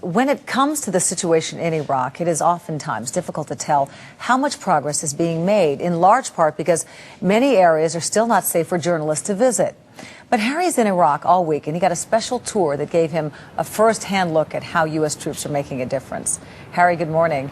When it comes to the situation in Iraq, it is oftentimes difficult to tell how much progress is being made, in large part because many areas are still not safe for journalists to visit. But Harry's in Iraq all week, and he got a special tour that gave him a first-hand look at how U.S. troops are making a difference. Harry, good morning.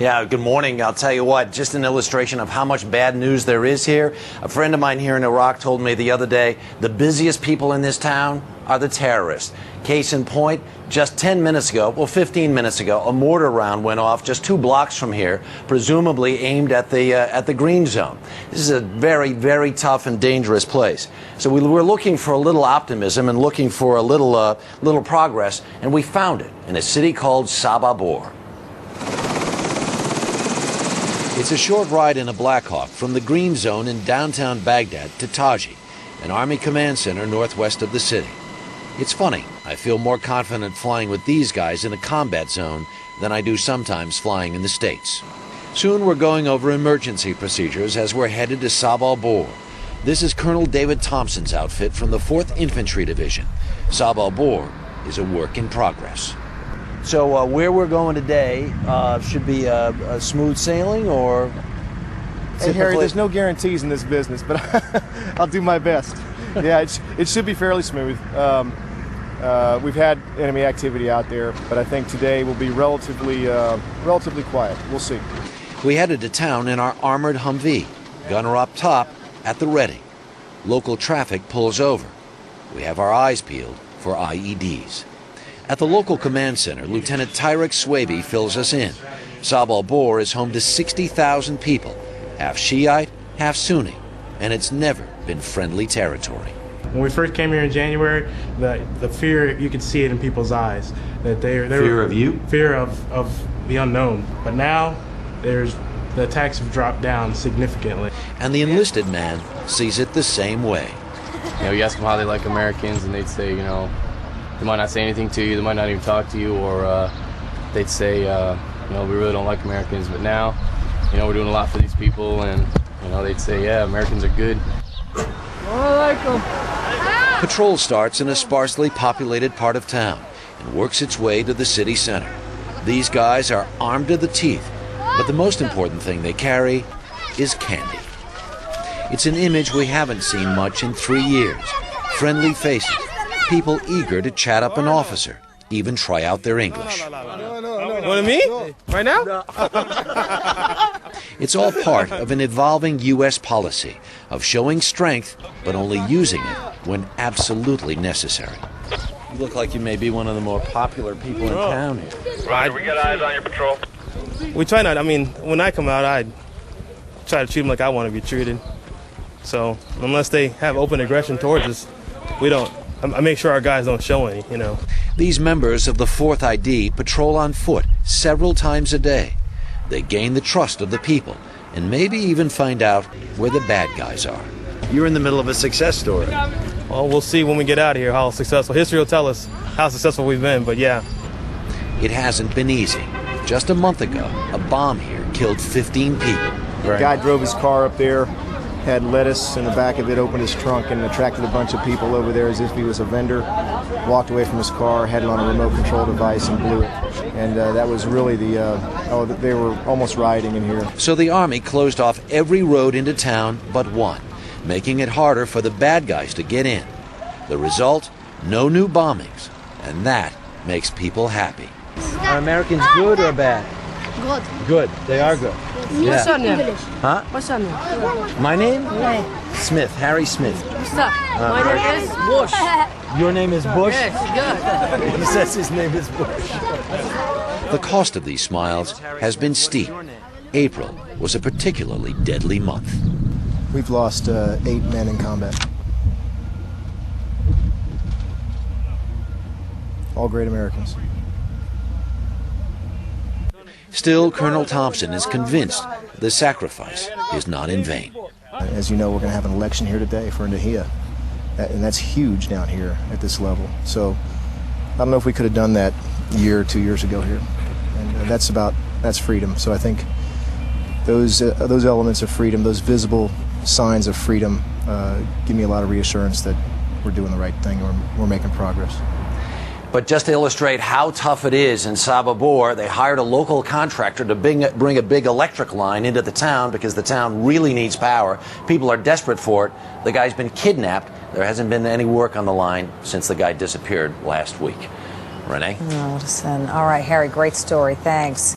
Yeah, good morning. I'll tell you what, just an illustration of how much bad news there is here. A friend of mine here in Iraq told me the other day, the busiest people in this town are the terrorists. Case in point, just 10 minutes ago, well, 15 minutes ago, a mortar round went off just 2 blocks from here, presumably aimed at the green zone. This is a very, very tough and dangerous place. So we were looking for a little optimism and looking for a little progress, and we found it in a city called Sabah Bor. It's a short ride in a Black Hawk from the green zone in downtown Baghdad to Taji, an Army command center northwest of the city. It's funny, I feel more confident flying with these guys in a combat zone than I do sometimes flying in the States. Soon we're going over emergency procedures as we're headed to Sabah Bor. This is Colonel David Thompson's outfit from the 4th Infantry Division. Sabah Bor is a work in progress. So where we're going today should be a smooth sailing, or? Hey Harry, there's no guarantees in this business, but I'll do my best. Yeah, it should be fairly smooth. We've had enemy activity out there, but I think today will be relatively quiet. We'll see. We headed to town in our armored Humvee, gunner up top at the ready. Local traffic pulls over. We have our eyes peeled for IEDs. At the local command center, Lieutenant Tyrek Swaby fills us in. Sabah Bor is home to 60,000 people, half Shiite, half Sunni, and it's never been friendly territory. When we first came here in January, the fear, you could see it in people's eyes. That they fear of you? Fear of the unknown. But now, the attacks have dropped down significantly. And the enlisted man sees it the same way. You know, you ask them how they like Americans, and they'd say, you know, they might not say anything to you, they might not even talk to you, or they'd say, you know, we really don't like Americans. But now, you know, we're doing a lot for these people, and, you know, they'd say, yeah, Americans are good. I like them. Patrol starts in a sparsely populated part of town and works its way to the city center. These guys are armed to the teeth, but the most important thing they carry is candy. It's an image we haven't seen much in 3 years. Friendly faces, people eager to chat up an officer, even try out their English. What, me? Right now? It's all part of an evolving U.S. policy of showing strength, but only using it when absolutely necessary. You look like you may be one of the more popular people in town here. Roger, we got eyes on your patrol. We try not, I mean, when I come out, I try to treat them like I want to be treated. So, unless they have open aggression towards us, we don't. I make sure our guys don't show any, you know. These members of the 4th ID patrol on foot several times a day. They gain the trust of the people and maybe even find out where the bad guys are. You're in the middle of a success story. Well, we'll see when we get out of here how successful. History will tell us how successful we've been, but yeah. It hasn't been easy. Just a month ago, a bomb here killed 15 people. The guy drove his car up there, had lettuce in the back of it, opened his trunk, and attracted a bunch of people over there as if he was a vendor, walked away from his car, had it on a remote control device, and blew it. And that was really they were almost rioting in here. So the Army closed off every road into town but one, making it harder for the bad guys to get in. The result? No new bombings. And that makes people happy. Are Americans good or bad? Good. Good. They are good. Yeah. What's your name? Huh? What's your name? My name? Yeah. Smith. Harry Smith. What's up? My name is Bush. Your name is Bush? Yes, good. He says his name is Bush. The cost of these smiles has been steep. April was a particularly deadly month. We've lost 8 men in combat. All great Americans. Still, Colonel Thompson is convinced the sacrifice is not in vain. As you know, we're going to have an election here today for Nahia, and that's huge down here at this level. So I don't know if we could have done that a year or 2 years ago here, and that's freedom. So I think those elements of freedom, those visible signs of freedom, give me a lot of reassurance that we're doing the right thing, we're making progress. But just to illustrate how tough it is in Sababor, they hired a local contractor to bring a big electric line into the town because the town really needs power. People are desperate for it. The guy's been kidnapped. There hasn't been any work on the line since the guy disappeared last week. Renee? Oh, listen. All right, Harry, great story. Thanks.